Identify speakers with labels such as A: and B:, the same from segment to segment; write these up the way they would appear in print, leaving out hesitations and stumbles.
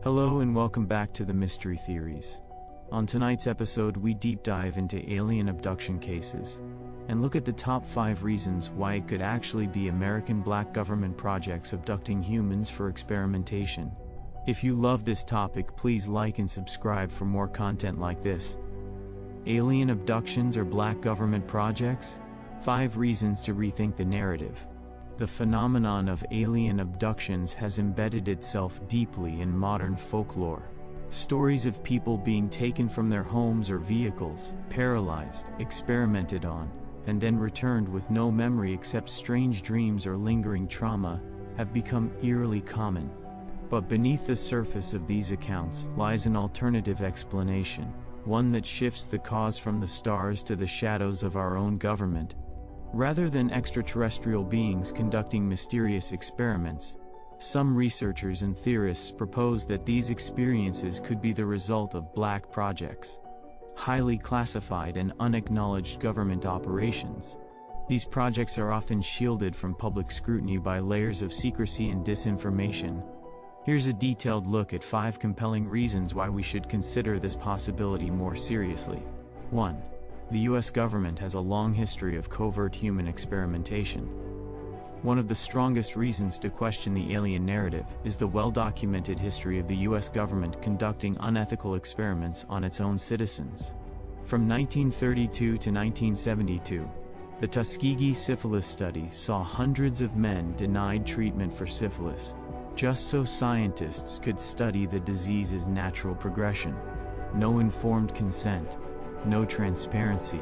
A: Hello and welcome back to the Mystery Theories. On tonight's episode, we deep dive into alien abduction cases and look at the top 5 reasons why it could actually be American black government projects abducting humans for experimentation. If you love this topic, please like and subscribe for more content like this. Alien abductions or black government projects? 5 reasons to rethink the narrative. The phenomenon of alien abductions has embedded itself deeply in modern folklore. Stories of people being taken from their homes or vehicles, paralyzed, experimented on, and then returned with no memory except strange dreams or lingering trauma, have become eerily common. But beneath the surface of these accounts lies an alternative explanation, one that shifts the cause from the stars to the shadows of our own government. Rather than extraterrestrial beings conducting mysterious experiments, some researchers and theorists propose that these experiences could be the result of black projects, highly classified and unacknowledged government operations. These projects are often shielded from public scrutiny by layers of secrecy and disinformation. Here's a detailed look at 5 compelling reasons why we should consider this possibility more seriously. 1. The US government has a long history of covert human experimentation. One of the strongest reasons to question the alien narrative is the well-documented history of the US government conducting unethical experiments on its own citizens. From 1932 to 1972, the Tuskegee syphilis study saw hundreds of men denied treatment for syphilis, just so scientists could study the disease's natural progression. No informed consent. No transparency,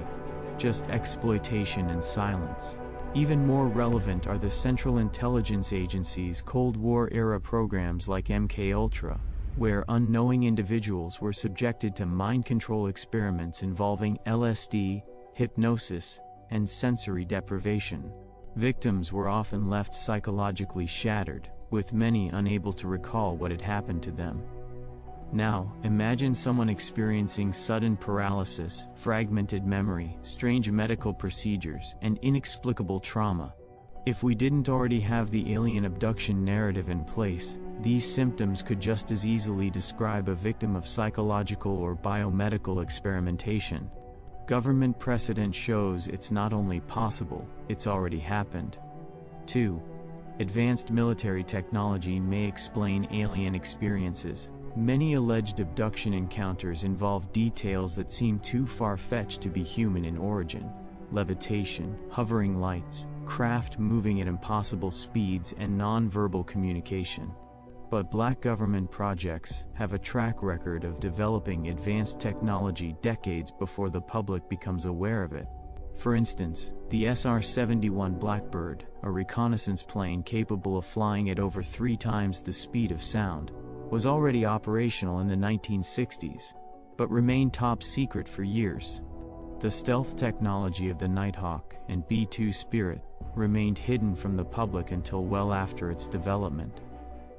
A: just exploitation and silence. Even more relevant are the Central Intelligence Agency's Cold War-era programs like MKUltra, where unknowing individuals were subjected to mind control experiments involving LSD, hypnosis, and sensory deprivation. Victims were often left psychologically shattered, with many unable to recall what had happened to them. Now, imagine someone experiencing sudden paralysis, fragmented memory, strange medical procedures, and inexplicable trauma. If we didn't already have the alien abduction narrative in place, these symptoms could just as easily describe a victim of psychological or biomedical experimentation. Government precedent shows it's not only possible, it's already happened. 2. Advanced military technology may explain alien experiences. Many alleged abduction encounters involve details that seem too far-fetched to be human in origin. Levitation, hovering lights, craft moving at impossible speeds, and non-verbal communication. But black government projects have a track record of developing advanced technology decades before the public becomes aware of it. For instance, the SR-71 Blackbird, a reconnaissance plane capable of flying at over 3 times the speed of sound, was already operational in the 1960s, but remained top secret for years. The stealth technology of the Nighthawk and B-2 Spirit remained hidden from the public until well after its development.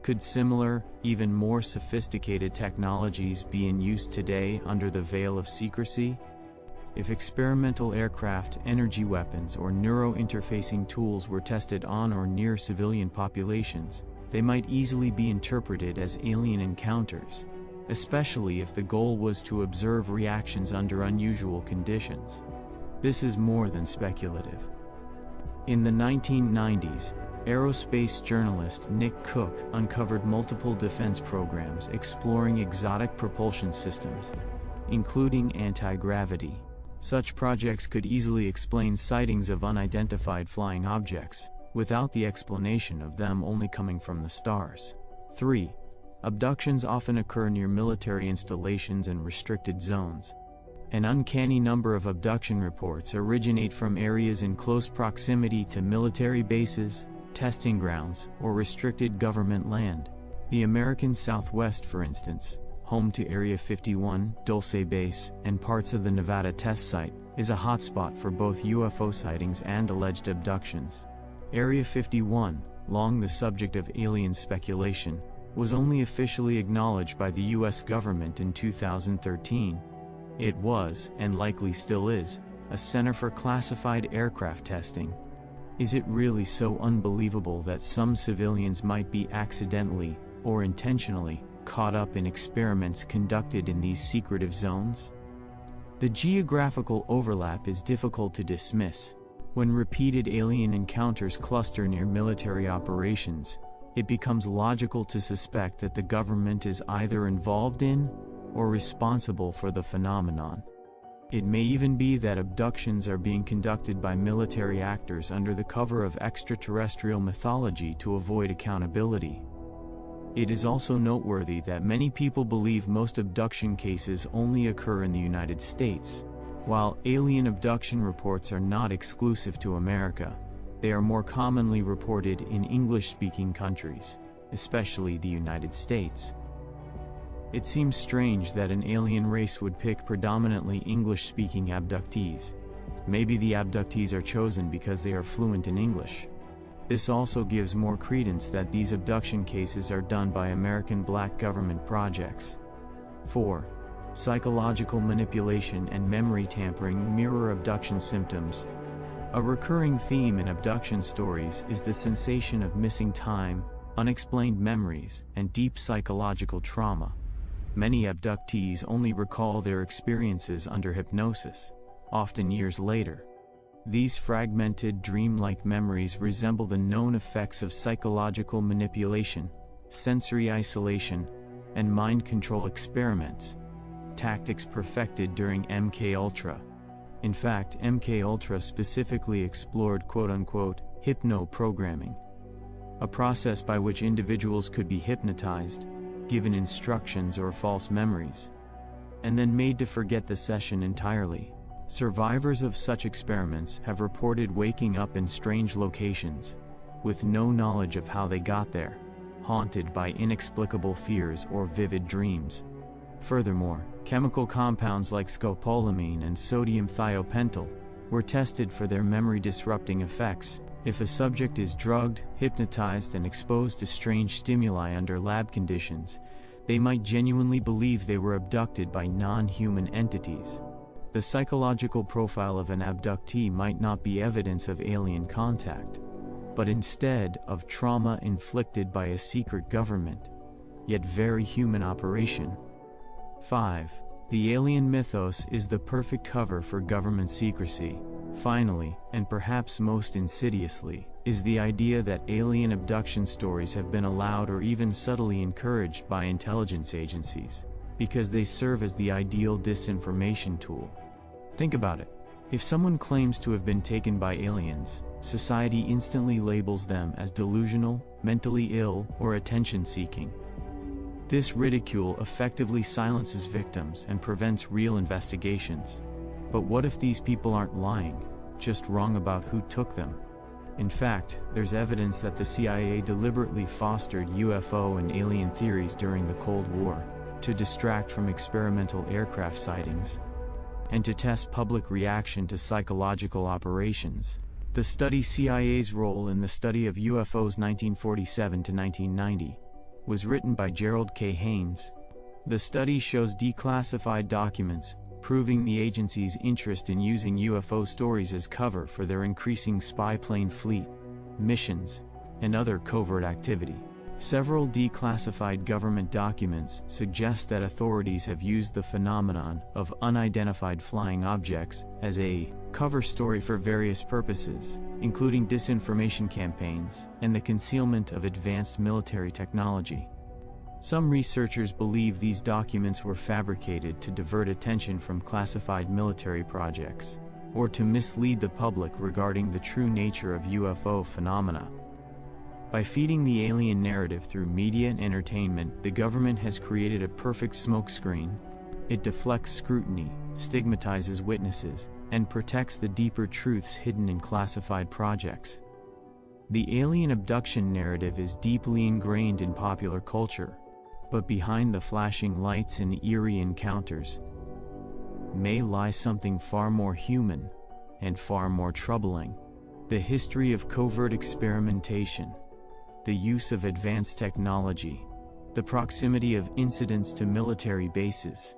A: Could similar, even more sophisticated technologies be in use today under the veil of secrecy? If experimental aircraft, energy weapons, or neuro-interfacing tools were tested on or near civilian populations, they might easily be interpreted as alien encounters, especially if the goal was to observe reactions under unusual conditions. This is more than speculative. In the 1990s, aerospace journalist Nick Cook uncovered multiple defense programs exploring exotic propulsion systems, including anti-gravity. Such projects could easily explain sightings of unidentified flying objects, without the explanation of them only coming from the stars. 3. Abductions often occur near military installations and restricted zones. An uncanny number of abduction reports originate from areas in close proximity to military bases, testing grounds, or restricted government land. The American Southwest, for instance, home to Area 51, Dulce Base, and parts of the Nevada test site, is a hotspot for both UFO sightings and alleged abductions. Area 51, long the subject of alien speculation, was only officially acknowledged by the US government in 2013. It was, and likely still is, a center for classified aircraft testing. Is it really so unbelievable that some civilians might be accidentally, or intentionally, caught up in experiments conducted in these secretive zones? The geographical overlap is difficult to dismiss. When repeated alien encounters cluster near military operations, it becomes logical to suspect that the government is either involved in or responsible for the phenomenon. It may even be that abductions are being conducted by military actors under the cover of extraterrestrial mythology to avoid accountability. It is also noteworthy that many people believe most abduction cases only occur in the United States. While alien abduction reports are not exclusive to America, they are more commonly reported in English-speaking countries, especially the United States. It seems strange that an alien race would pick predominantly English-speaking abductees. Maybe the abductees are chosen because they are fluent in English. This also gives more credence that these abduction cases are done by American black government projects. 4. Psychological manipulation and memory tampering mirror abduction symptoms. A recurring theme in abduction stories is the sensation of missing time, unexplained memories, and deep psychological trauma. Many abductees only recall their experiences under hypnosis, often years later. These fragmented dreamlike memories resemble the known effects of psychological manipulation, sensory isolation, and mind control experiments, tactics perfected during MKUltra. In fact, MKUltra specifically explored quote-unquote hypno-programming, a process by which individuals could be hypnotized, given instructions or false memories, and then made to forget the session entirely. Survivors of such experiments have reported waking up in strange locations, with no knowledge of how they got there, haunted by inexplicable fears or vivid dreams. Furthermore, chemical compounds like scopolamine and sodium thiopental were tested for their memory-disrupting effects. If a subject is drugged, hypnotized, and exposed to strange stimuli under lab conditions, they might genuinely believe they were abducted by non-human entities. The psychological profile of an abductee might not be evidence of alien contact, but instead of trauma inflicted by a secret government, yet very human operation. 5. The alien mythos is the perfect cover for government secrecy. Finally, and perhaps most insidiously, is the idea that alien abduction stories have been allowed or even subtly encouraged by intelligence agencies, because they serve as the ideal disinformation tool. Think about it. If someone claims to have been taken by aliens, society instantly labels them as delusional, mentally ill, or attention-seeking. This ridicule effectively silences victims and prevents real investigations. But what if these people aren't lying, just wrong about who took them? In fact, there's evidence that the CIA deliberately fostered UFO and alien theories during the Cold War, to distract from experimental aircraft sightings, and to test public reaction to psychological operations. The study CIA's role in the study of UFOs 1947 to 1990 was written by Gerald K. Haynes. The study shows declassified documents, proving the agency's interest in using UFO stories as cover for their increasing spy plane fleet, missions, and other covert activity. Several declassified government documents suggest that authorities have used the phenomenon of unidentified flying objects as a cover story for various purposes, including disinformation campaigns and the concealment of advanced military technology. Some researchers believe these documents were fabricated to divert attention from classified military projects, or to mislead the public regarding the true nature of UFO phenomena. By feeding the alien narrative through media and entertainment, the government has created a perfect smokescreen. It deflects scrutiny, stigmatizes witnesses, and protects the deeper truths hidden in classified projects. The alien abduction narrative is deeply ingrained in popular culture, but behind the flashing lights and eerie encounters may lie something far more human and far more troubling. The history of covert experimentation, the use of advanced technology, the proximity of incidents to military bases,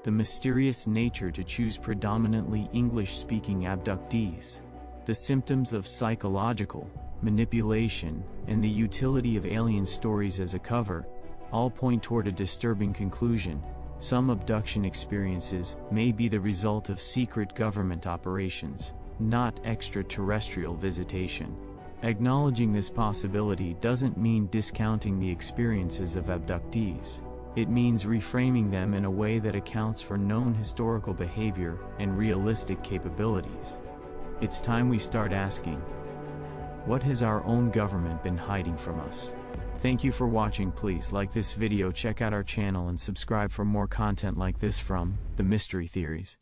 A: the mysterious nature to choose predominantly English-speaking abductees, the symptoms of psychological manipulation, and the utility of alien stories as a cover, all point toward a disturbing conclusion: some abduction experiences may be the result of secret government operations, not extraterrestrial visitation. Acknowledging this possibility doesn't mean discounting the experiences of abductees. It means reframing them in a way that accounts for known historical behavior and realistic capabilities. It's time we start asking, what has our own government been hiding from us? Thank you for watching. Please like this video, check out our channel, and subscribe for more content like this from The Mystery Theories.